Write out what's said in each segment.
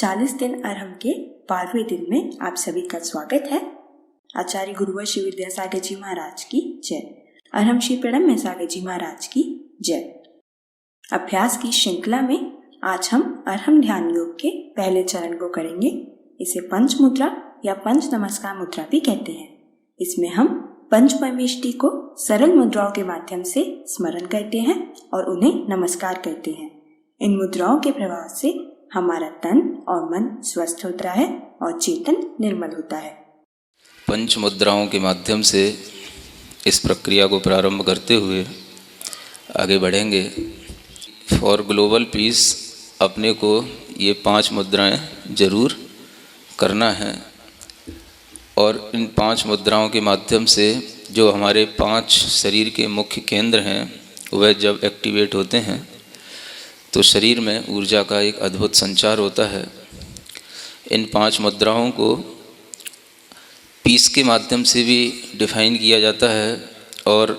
40 दिन अरहम के 12वें दिन में आप सभी का स्वागत है। आचार्य गुरुवर श्री विद्यासागर जी महाराज की जय। अरहम श्री प्रणम में सागर जी महाराज की जय। अभ्यास की श्रृंखला में आज हम अरहम ध्यान योग के पहले चरण को करेंगे। इसे पंच मुद्रा या पंच नमस्कार मुद्रा भी कहते हैं। इसमें हम पंच परमेष्टि को सरल मुद्राओं के माध्यम से स्मरण करते हैं और उन्हें नमस्कार करते हैं। इन मुद्राओं के प्रभाव से हमारा तन और मन स्वस्थ होता है और चेतन निर्मल होता है। पंच मुद्राओं के माध्यम से इस प्रक्रिया को प्रारंभ करते हुए आगे बढ़ेंगे। फॉर ग्लोबल पीस अपने को ये 5 मुद्राएं जरूर करना है और इन 5 मुद्राओं के माध्यम से जो हमारे 5 शरीर के मुख्य केंद्र हैं वह जब एक्टिवेट होते हैं तो शरीर में ऊर्जा का एक अद्भुत संचार होता है। इन 5 मुद्राओं को पीस के माध्यम से भी डिफाइन किया जाता है और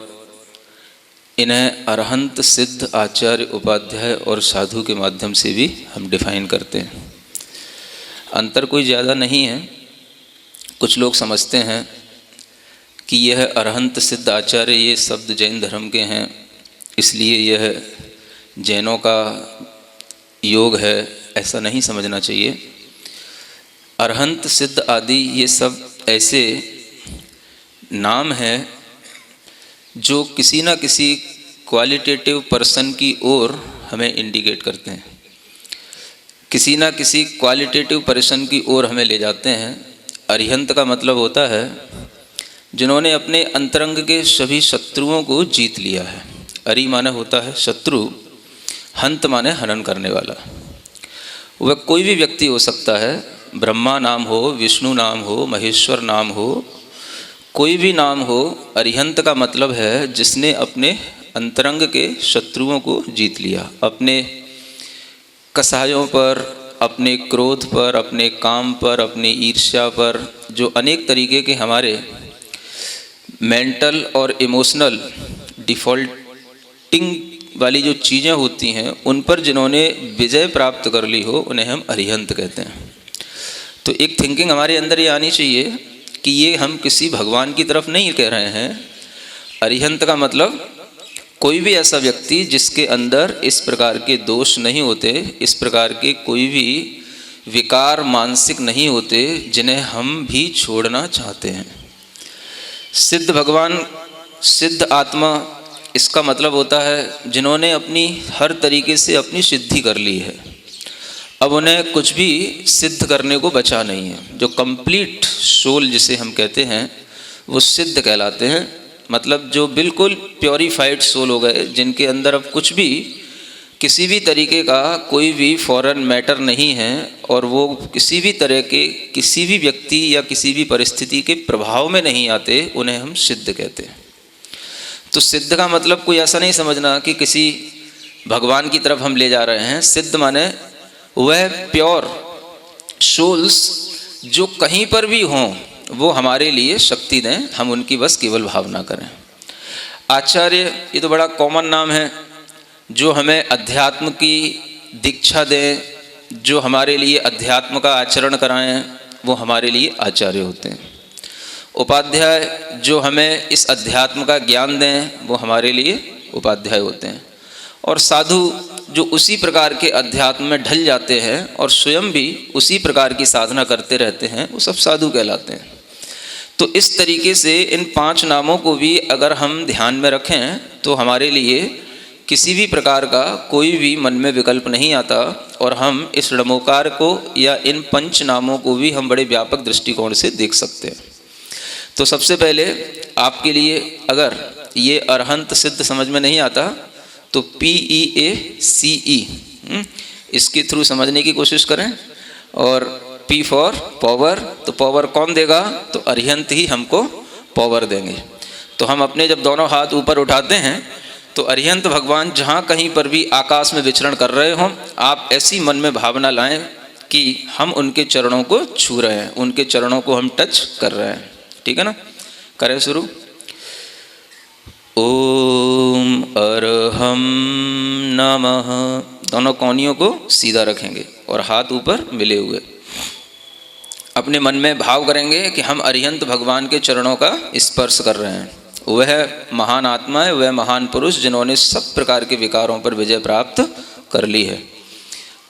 इन्हें अरहंत सिद्ध आचार्य उपाध्याय और साधु के माध्यम से भी हम डिफाइन करते हैं। अंतर कोई ज़्यादा नहीं है। कुछ लोग समझते हैं कि यह अरहंत सिद्ध आचार्य ये शब्द जैन धर्म के हैं, इसलिए यह जैनों का योग है। ऐसा नहीं समझना चाहिए। अरहंत सिद्ध आदि ये सब ऐसे नाम हैं जो किसी न किसी क्वालिटेटिव पर्सन की ओर हमें इंडिकेट करते हैं, किसी न किसी क्वालिटेटिव पर्सन की ओर हमें ले जाते हैं। अरिहंत का मतलब होता है जिन्होंने अपने अंतरंग के सभी शत्रुओं को जीत लिया है। अरि माने होता है शत्रु, हंत माने हनन करने वाला। वह कोई भी व्यक्ति हो सकता है, ब्रह्मा नाम हो, विष्णु नाम हो, महेश्वर नाम हो, कोई भी नाम हो। अरिहंत का मतलब है जिसने अपने अंतरंग के शत्रुओं को जीत लिया, अपने कसायों पर, अपने क्रोध पर, अपने काम पर, अपनी ईर्ष्या पर, जो अनेक तरीके के हमारे मेंटल और इमोशनल डिफ़ॉल्टिंग वाली जो चीज़ें होती हैं उन पर जिन्होंने विजय प्राप्त कर ली हो उन्हें हम अरिहंत कहते हैं। तो एक थिंकिंग हमारे अंदर ये आनी चाहिए कि ये हम किसी भगवान की तरफ नहीं कह रहे हैं। अरिहंत का मतलब कोई भी ऐसा व्यक्ति जिसके अंदर इस प्रकार के दोष नहीं होते, इस प्रकार के कोई भी विकार मानसिक नहीं होते जिन्हें हम भी छोड़ना चाहते हैं। सिद्ध भगवान, सिद्ध आत्मा, इसका मतलब होता है जिन्होंने अपनी हर तरीके से अपनी सिद्धि कर ली है। अब उन्हें कुछ भी सिद्ध करने को बचा नहीं है। जो कंप्लीट सोल जिसे हम कहते हैं वो सिद्ध कहलाते हैं। मतलब जो बिल्कुल प्योरीफाइड सोल हो गए, जिनके अंदर अब कुछ भी किसी भी तरीके का कोई भी फॉरेन मैटर नहीं है और वो किसी भी तरह के किसी भी व्यक्ति या किसी भी परिस्थिति के प्रभाव में नहीं आते, उन्हें हम सिद्ध कहते हैं। तो सिद्ध का मतलब कोई ऐसा नहीं समझना कि किसी भगवान की तरफ हम ले जा रहे हैं। सिद्ध माने वह प्योर सोल्स जो कहीं पर भी हों वो हमारे लिए शक्ति दें, हम उनकी बस केवल भावना करें। आचार्य ये तो बड़ा कॉमन नाम है जो हमें अध्यात्म की दीक्षा दें, जो हमारे लिए अध्यात्म का आचरण कराएं, वो हमारे लिए आचार्य होते हैं। उपाध्याय जो हमें इस अध्यात्म का ज्ञान दें वो हमारे लिए उपाध्याय होते हैं। और साधु जो उसी प्रकार के अध्यात्म में ढल जाते हैं और स्वयं भी उसी प्रकार की साधना करते रहते हैं, वो सब साधु कहलाते हैं। तो इस तरीके से इन 5 नामों को भी अगर हम ध्यान में रखें तो हमारे लिए किसी भी प्रकार का कोई भी मन में विकल्प नहीं आता और हम इस णमोकार को या इन 5 नामों को भी हम बड़े व्यापक दृष्टिकोण से देख सकते हैं। तो सबसे पहले आपके लिए अगर ये अरहंत सिद्ध समझ में नहीं आता तो PEACE इसके थ्रू समझने की कोशिश करें। और P फॉर पावर, तो पावर कौन देगा? तो अरिहंत ही हमको पावर देंगे। तो हम अपने जब दोनों हाथ ऊपर उठाते हैं तो अरिहंत भगवान जहाँ कहीं पर भी आकाश में विचरण कर रहे हों, आप ऐसी मन में भावना लाएं कि हम उनके चरणों को छू रहे हैं, उनके चरणों को हम टच कर रहे हैं। ठीक है ना? करें शुरू। ओम अरहम नमः। दोनों कोहनियों को सीधा रखेंगे और हाथ ऊपर मिले हुए। अपने मन में भाव करेंगे कि हम अरिहंत भगवान के चरणों का स्पर्श कर रहे हैं। वह महान आत्मा है, वह महान पुरुष जिन्होंने सब प्रकार के विकारों पर विजय प्राप्त कर ली है।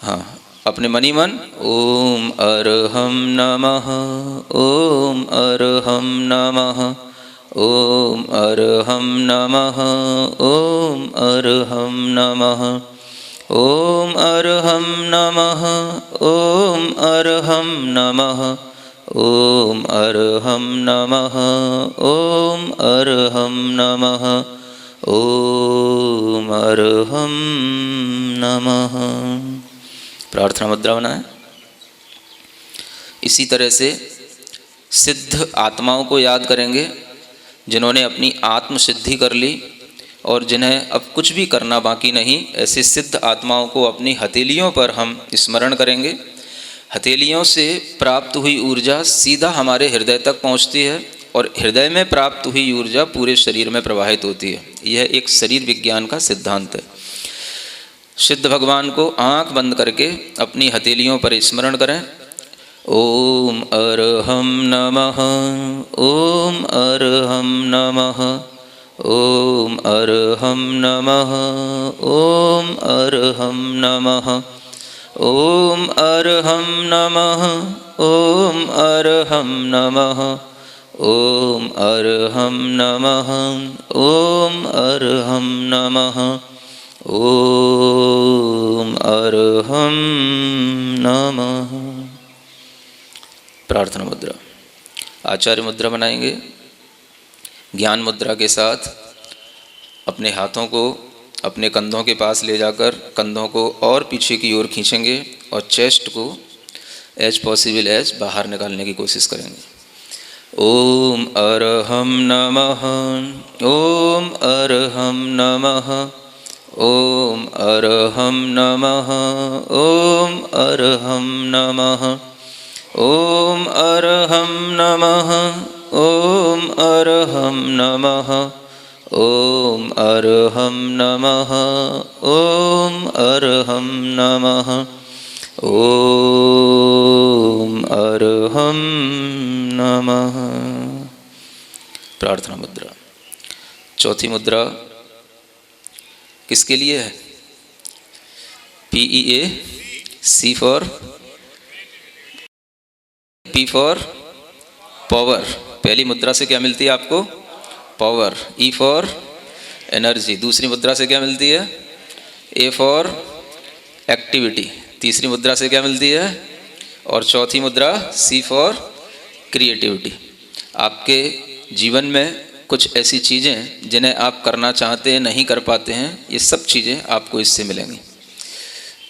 हाँ, अपने मनी मन ओम अरहम नमः, ओम अरहम नमः, ओम अरहम नमः, ओम अरहम नमः, ओम अरहम नमः, ओम अरहम नमः, ओम अरहम नमः, ओम अरहम नमः, ओम अरहम नमः। प्रार्थना मुद्रा बनाएं। इसी तरह से सिद्ध आत्माओं को याद करेंगे जिन्होंने अपनी आत्म सिद्धि कर ली और जिन्हें अब कुछ भी करना बाकी नहीं। ऐसे सिद्ध आत्माओं को अपनी हथेलियों पर हम स्मरण करेंगे। हथेलियों से प्राप्त हुई ऊर्जा सीधा हमारे हृदय तक पहुंचती है और हृदय में प्राप्त हुई ऊर्जा पूरे शरीर में प्रवाहित होती है। यह एक शरीर विज्ञान का सिद्धांत है। सिद्ध भगवान को आंख बंद करके अपनी हथेलियों पर स्मरण करें। ओम अरहम नमः, ओम अरहम नमः, ओम अरहम नमः, ओम अरहम नमः, ओम अरहम नमः, ओम अरहम नमः, ओम अरहम नमः, ओम अरहम नमः, ओम अरहम नमः। प्रार्थना मुद्रा। आचार्य मुद्रा बनाएंगे। ज्ञान मुद्रा के साथ अपने हाथों को अपने कंधों के पास ले जाकर कंधों को और पीछे की ओर खींचेंगे और चेस्ट को एज पॉसिबल एज बाहर निकालने की कोशिश करेंगे। ओम अरहम नमः, ओम अरहम नमः, ओम अरहम नमः, ओम अरहम नमः, ओम अरहम नमः, ओम अरहम नमः, ओम अरहम नमः, ओम अरहम नमः, ओम अरहम नमः। प्रार्थना मुद्रा। चौथी मुद्रा किसके लिए है? PEA, C for P for power. पहली मुद्रा से क्या मिलती है आपको? पावर। E for energy. दूसरी मुद्रा से क्या मिलती है? A for activity. तीसरी मुद्रा से क्या मिलती है? और चौथी मुद्रा C फॉर क्रिएटिविटी। आपके जीवन में कुछ ऐसी चीज़ें जिन्हें आप करना चाहते हैं नहीं कर पाते हैं, ये सब चीज़ें आपको इससे मिलेंगी।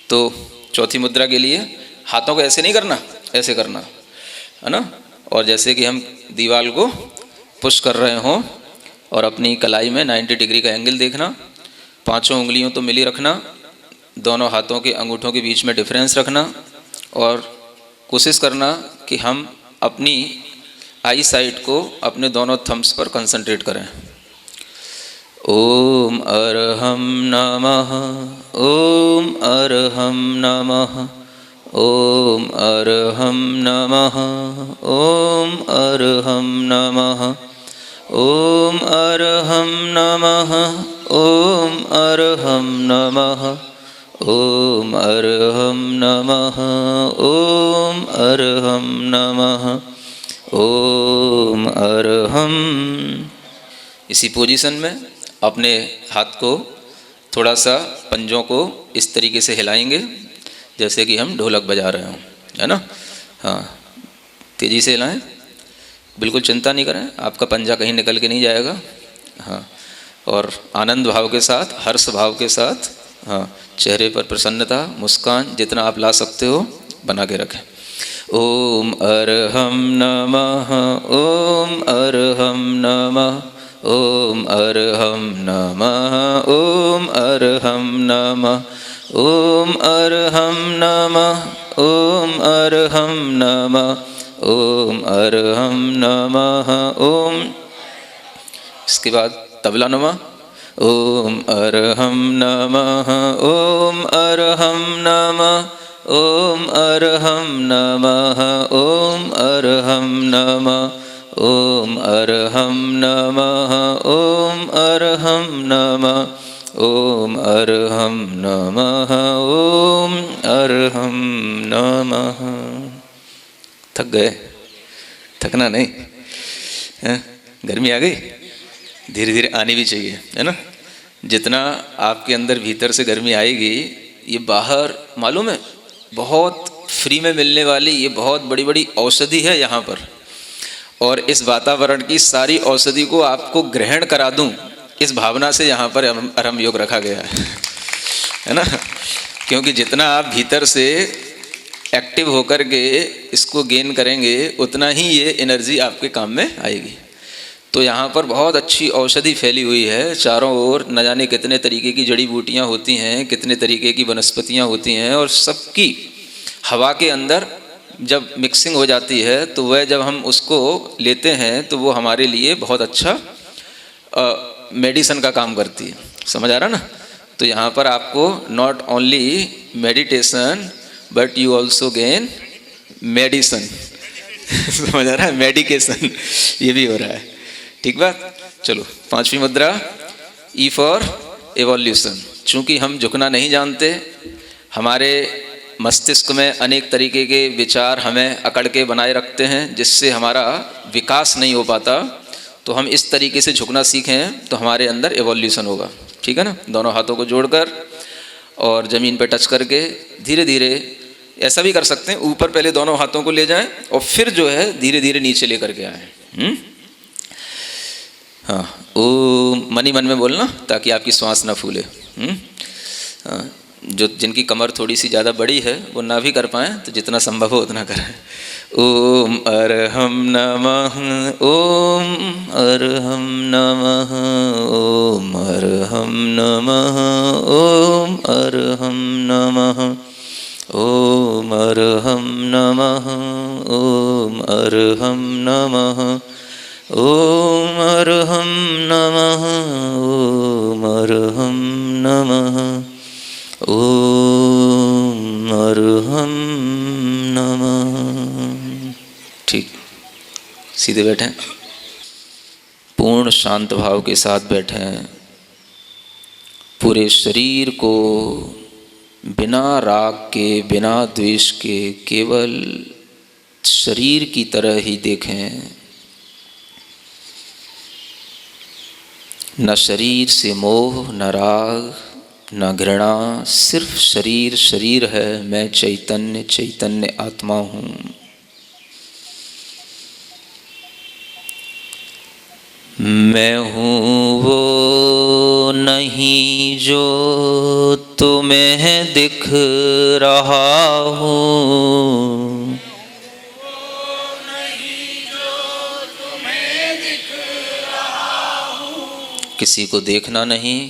तो चौथी मुद्रा के लिए हाथों को ऐसे नहीं करना, ऐसे करना है ना। और जैसे कि हम दीवार को पुश कर रहे हों और अपनी कलाई में 90 डिग्री का एंगल देखना। पांचों उंगलियों तो मिली रखना, दोनों हाथों के अंगूठों के बीच में डिफरेंस रखना और कोशिश करना कि हम अपनी आई साइट को अपने दोनों थम्स पर कंसंट्रेट करें। ओम अरहम नमः, ओम अरहम नमः, ओम अरहम नमः, ओम अरहम नमः, ओम अरहम नमः, ओम अरहम नमः, ओम अरहम नमः, ओम अरहम नमः, ओम अरहम। इसी पोजीशन में अपने हाथ को थोड़ा सा पंजों को इस तरीके से हिलाएंगे जैसे कि हम ढोलक बजा रहे हों, है ना। हाँ, तेज़ी से हिलाएं, बिल्कुल चिंता नहीं करें, आपका पंजा कहीं निकल के नहीं जाएगा। हाँ, और आनंद भाव के साथ, हर्ष भाव के साथ, हाँ, चेहरे पर प्रसन्नता, मुस्कान जितना आप ला सकते हो बना के रखें। ओम अरहम नमः, ओम अरहम नमः, ओम अरहम नमः, ओम अरहम नमः, ओम अरहम नमः, ओम अरहम नमः, ओम अरहम नमः, ओम। इसके बाद तबला नुमा ओम अरहम नमः, ओम अरहम नमः, ओम अरहम नमः, ओम अरहम नमः, ओम अरहम नमः, ओम अरहम नमः, ओम अरहम नमः, ओम अरहम नमः। थक गए? थकना नहीं है? गर्मी आ गई? धीरे धीरे आनी भी चाहिए, है ना। जितना आपके अंदर भीतर से गर्मी आएगी, ये बाहर मालूम है बहुत फ्री में मिलने वाली ये बहुत बड़ी बड़ी औषधि है यहाँ पर, और इस वातावरण की सारी औषधि को आपको ग्रहण करा दूं, इस भावना से यहाँ पर अरहम योग रखा गया है ना। क्योंकि जितना आप भीतर से एक्टिव होकर के इसको गेन करेंगे, उतना ही ये एनर्जी आपके काम में आएगी। तो यहाँ पर बहुत अच्छी औषधि फैली हुई है चारों ओर, न जाने कितने तरीके की जड़ी बूटियाँ होती हैं, कितने तरीके की वनस्पतियाँ होती हैं, और सबकी हवा के अंदर जब मिक्सिंग हो जाती है तो वह जब हम उसको लेते हैं तो वो हमारे लिए बहुत अच्छा मेडिसन का काम करती है। समझ आ रहा ना। तो यहाँ पर आपको not only meditation but you also gain medicine. समझ आ रहा है, मेडिकेशन ये भी हो रहा है। ठीक बात। चलो पांचवी मुद्रा, ई फॉर एवोल्यूशन। चूँकि हम झुकना नहीं जानते, हमारे मस्तिष्क में अनेक तरीके के विचार हमें अकड़ के बनाए रखते हैं, जिससे हमारा विकास नहीं हो पाता। तो हम इस तरीके से झुकना सीखें तो हमारे अंदर एवोल्यूशन होगा। ठीक है ना। दोनों हाथों को जोड़कर और ज़मीन पर टच करके धीरे धीरे ऐसा भी कर सकते हैं, ऊपर पहले दोनों हाथों को ले जाएं और फिर जो है धीरे धीरे नीचे लेकर के आएँ। हाँ, ओ मन ही मन में बोलना ताकि आपकी श्वास ना फूले। हाँ, जो जिनकी कमर थोड़ी सी ज़्यादा बड़ी है वो ना भी कर पाएँ तो जितना संभव हो उतना करें। ओम अरहम नमः, ओम अरहम नमः, ओम अरहम नमः, ओम अरहम नमः, ओम अरहम नमः, ओम अरहम नमः, ओम अरहम नमः, ओम अरहम नमः, ओम अरहम नमः। ठीक, सीधे बैठें, पूर्ण शांत भाव के साथ बैठें। पूरे शरीर को बिना राग के, बिना द्वेष के, केवल शरीर की तरह ही देखें। न शरीर से मोह, न राग, न घृणा, सिर्फ शरीर शरीर है। मैं चैतन्य चैतन्य आत्मा हूँ। मैं हूँ वो नहीं जो तुम्हें दिख रहा हूँ। किसी को देखना नहीं,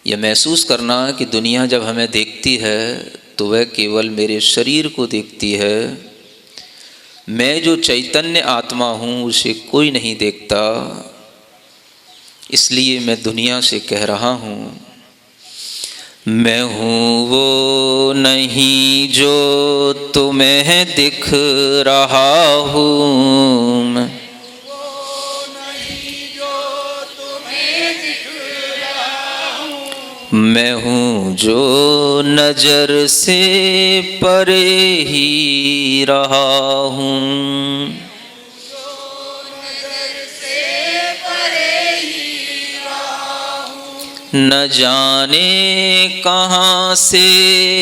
यह महसूस करना कि दुनिया जब हमें देखती है तो वह केवल मेरे शरीर को देखती है। मैं जो चैतन्य आत्मा हूँ उसे कोई नहीं देखता, इसलिए मैं दुनिया से कह रहा हूँ मैं हूँ वो नहीं जो तुम्हें दिख रहा हूँ। मैं हूँ जो नजर से परे ही रहा हूँ। न जाने कहाँ से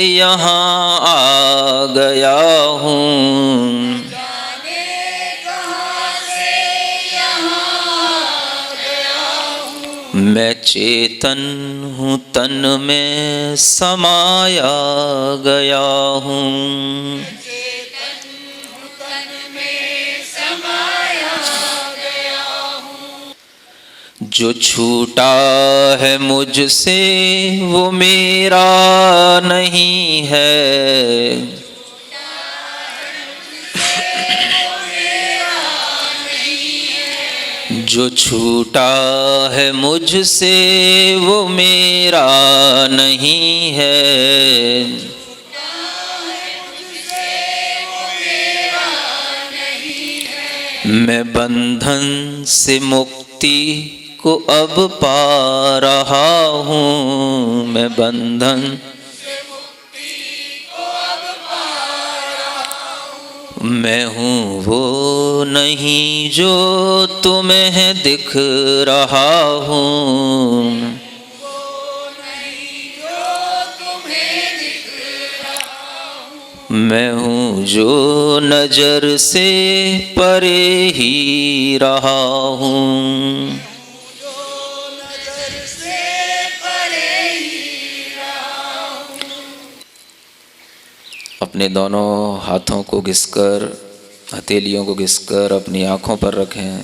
यहाँ आ गया हूँ। मैं चेतन हूँ, तन में समाया गया हूँ। जो छूटा है मुझसे वो मेरा नहीं है। जो छूटा है मुझसे वो मेरा नहीं है, मैं बंधन से मुक्ति को अब पा रहा हूँ, मैं बंधन से मुक्ति को अब पा रहा हूँ। मैं हूँ वो नहीं जो तुम्हें दिख रहा हूँ, मैं हूँ जो नजर से परे ही रहा हूँ, अपने दोनों हाथों को घिसकर, हथेलियों को घिसकर अपनी आँखों पर रखें,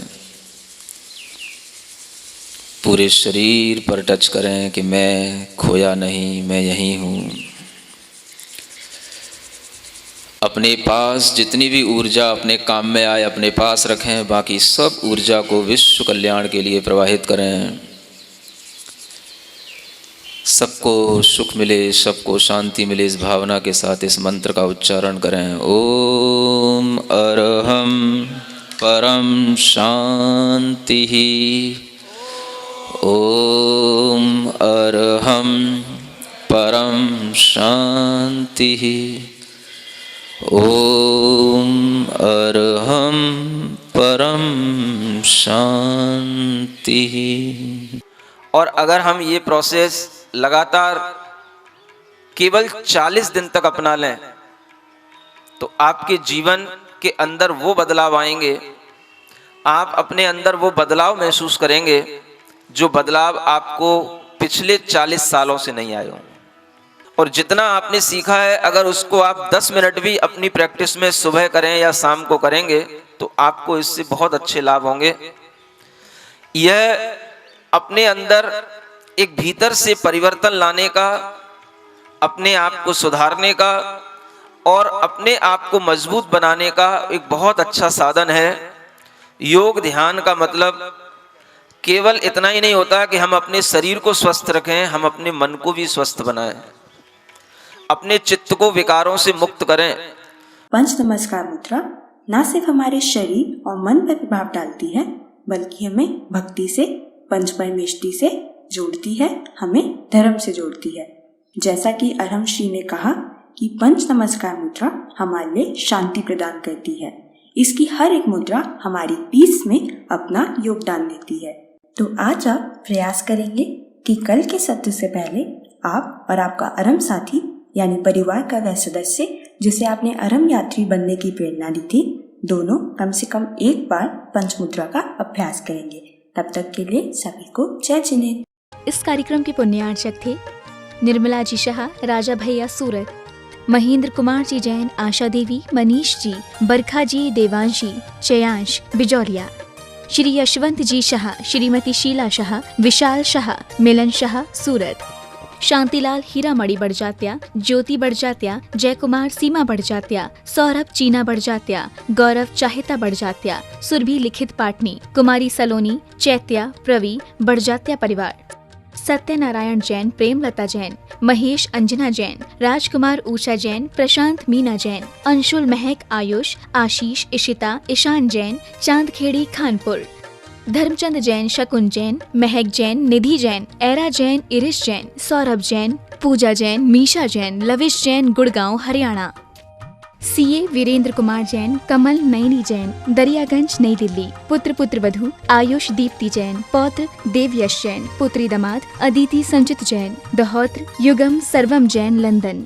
पूरे शरीर पर टच करें कि मैं खोया नहीं, मैं यहीं हूँ। अपने पास जितनी भी ऊर्जा अपने काम में आए अपने पास रखें, बाकी सब ऊर्जा को विश्व कल्याण के लिए प्रवाहित करें। सबको सुख मिले, सबको शांति मिले, इस भावना के साथ इस मंत्र का उच्चारण करें। ओम अरहम परम शांति, ओम अरहम परम शांति, ओम अरहम परम शांति। और अगर हम ये प्रोसेस लगातार केवल 40 दिन तक अपना लें तो आपके जीवन के अंदर वो बदलाव आएंगे, आप अपने अंदर वो बदलाव महसूस करेंगे जो बदलाव आपको पिछले 40 सालों से नहीं आए हों। और जितना आपने सीखा है अगर उसको आप 10 मिनट भी अपनी प्रैक्टिस में सुबह करें या शाम को करेंगे तो आपको इससे बहुत अच्छे लाभ होंगे। यह अपने अंदर एक भीतर से परिवर्तन लाने का, अपने आप को सुधारने का और अपने आप को मजबूत बनाने का एक बहुत अच्छा साधन है। योग ध्यान का मतलब केवल इतना ही नहीं होता कि हम अपने शरीर को स्वस्थ रखें, हम अपने मन को भी स्वस्थ बनाएं, अपने चित्त को विकारों से मुक्त करें। पंच नमस्कार मुद्रा न सिर्फ हमारे शरीर और मन पर प्रभाव डालती है बल्कि हमें भक्ति से, पंच परमेष्टि से जोड़ती है, हमें धर्म से जोड़ती है। जैसा कि अरहम श्री ने कहा कि पंच नमस्कार मुद्रा हमारे लिए शांति प्रदान करती है। इसकी हर एक मुद्रा हमारी पीस में अपना योगदान देती है। तो आज आप प्रयास करेंगे कि कल के सत्र से पहले आप और आपका अरहम साथी यानी परिवार का वह सदस्य जिसे आपने अरहम यात्री बनने की प्रेरणा दी थी, दोनों कम से कम एक बार पंच मुद्रा का अभ्यास करेंगे। तब तक के लिए सभी को जय जिनेन्द्र। इस कार्यक्रम के पुण्यार्चक थे निर्मला जी शाह, राजा भैया सूरत, महेंद्र कुमार जी जैन, आशा देवी, मनीष जी, बरखा जी, देवांशी, चयांश, बिजौरिया, श्री यशवंत जी शाह, श्रीमती शीला शाह, विशाल शाह, मिलन शाह, सूरत, शांतिलाल हीरामणि बड़जात्या, ज्योति बड़जात्या, जय कुमार सीमा बड़जात्या, सौरभ चीना बड़जात्या, गौरव चाहिता बड़जात्या, सुरभि लिखित पाटनी, कुमारी सलोनी, चैत्या, प्रवी बड़जात्या परिवार, सत्यनारायण जैन, प्रेमलता जैन, महेश अंजना जैन, राजकुमार ऊषा जैन, प्रशांत मीना जैन, अंशुल महक, आयुष, आशीष, इशिता, ईशान जैन, चांदखेड़ी खानपुर, धर्मचंद जैन, शकुन जैन, महक जैन, निधि जैन, एरा जैन, इरिश जैन, सौरभ जैन, पूजा जैन, मीशा जैन, लविश जैन, गुड़गांव हरियाणा, सीए वीरेंद्र कुमार जैन, कमल नैनी जैन, दरियागंज नई दिल्ली, पुत्र पुत्र वधू आयुष दीप्ति जैन, पौत्र देवयश जैन, पुत्री दामाद अदिति संचित जैन, दहोत्र युगम सर्वम जैन लंदन।